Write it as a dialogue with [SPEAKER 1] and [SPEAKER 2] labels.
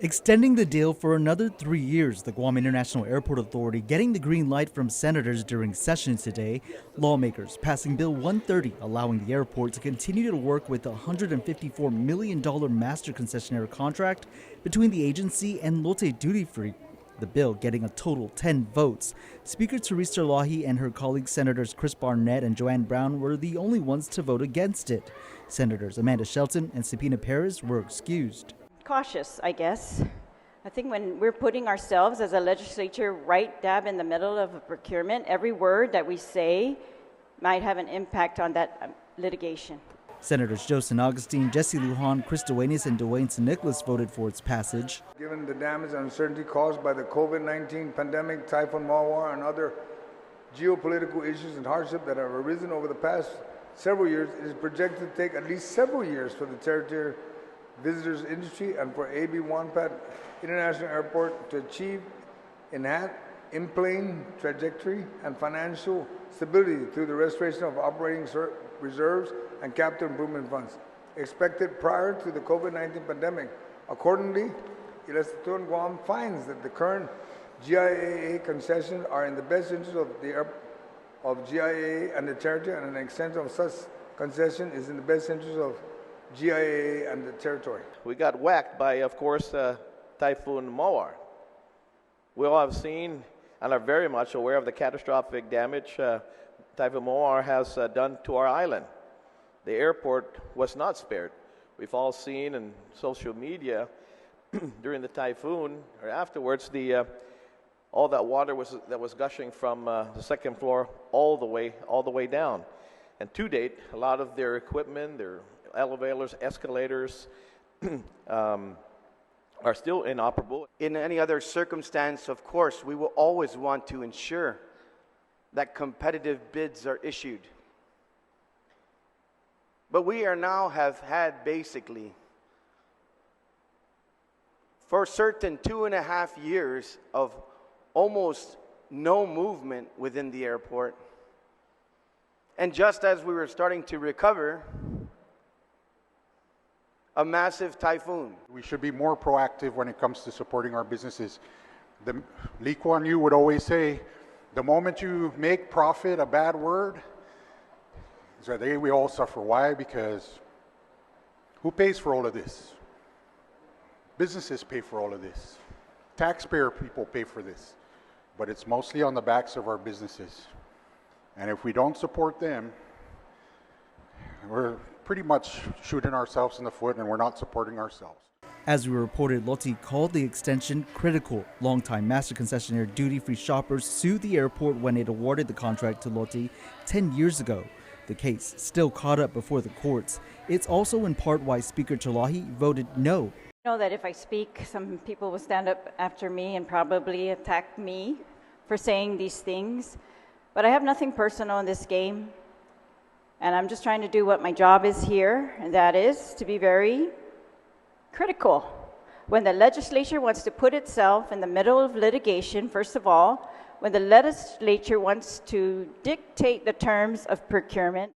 [SPEAKER 1] Extending the deal for another 3 years, the Guam International Airport Authority getting the green light from senators during session today. Lawmakers passing Bill 130, allowing the airport to continue to work with the $154 million master concessionaire contract between the agency and Lotte Duty Free. The bill getting a total 10 votes. Speaker Teresa Lahi and her colleagues Senators Chris Barnett and Joanne Brown were the only ones to vote against it. Senators Amanda Shelton and Sabina Perez were excused.
[SPEAKER 2] Cautious, I guess. I think when we're putting ourselves as a legislature right dab in the middle of a procurement, every word that we say might have an impact on that litigation.
[SPEAKER 1] Senators Joe San Augustine, Jesse Lujan, Chris Duenas, and Dwayne St. Nicholas voted for its passage.
[SPEAKER 3] Given the damage and uncertainty caused by the COVID-19 pandemic, Typhoon Mawar, and other geopolitical issues and hardship that have arisen over the past several years, it is projected to take at least several years for the territory visitors industry and for AB Guam International Airport to achieve enhanced in-plane trajectory and financial stability through the restoration of operating reserves and capital improvement funds expected prior to the COVID-19 pandemic. Accordingly, legislature Guam finds that the current GIAA concessions are in the best interest of GIAA and the territory, and an extension of such concession is in the best interest of GIA and the territory.
[SPEAKER 4] We got whacked by, of course, Typhoon Mawar. We all have seen and are very much aware of the catastrophic damage Typhoon Mawar has done to our island. The airport was not spared. We've all seen in social media during the typhoon or afterwards all that water that was gushing from the second floor all the way down. And to date, a lot of their equipment, their elevators, escalators are still inoperable.
[SPEAKER 5] In any other circumstance, of course, we will always want to ensure that competitive bids are issued. But we have had basically, for certain, 2.5 years of almost no movement within the airport. And just as we were starting to recover, a massive typhoon.
[SPEAKER 6] We should be more proactive when it comes to supporting our businesses. Lee Kuan Yew would always say, the moment you make profit a bad word, so we all suffer. Why? Because who pays for all of this? Businesses pay for all of this. Taxpayer people pay for this. But it's mostly on the backs of our businesses. And if we don't support them, we're pretty much shooting ourselves in the foot, and we're not supporting ourselves.
[SPEAKER 1] As we reported, Lotte called the extension critical. Longtime master concessionaire duty-free shoppers sued the airport when it awarded the contract to Lotte 10 years ago. The case still caught up before the courts. It's also in part why Speaker Chalahi voted no.
[SPEAKER 2] I know that if I speak, some people will stand up after me and probably attack me for saying these things. But I have nothing personal in this game. And I'm just trying to do what my job is here, and that is to be very critical. When the legislature wants to put itself in the middle of litigation, first of all, when the legislature wants to dictate the terms of procurement,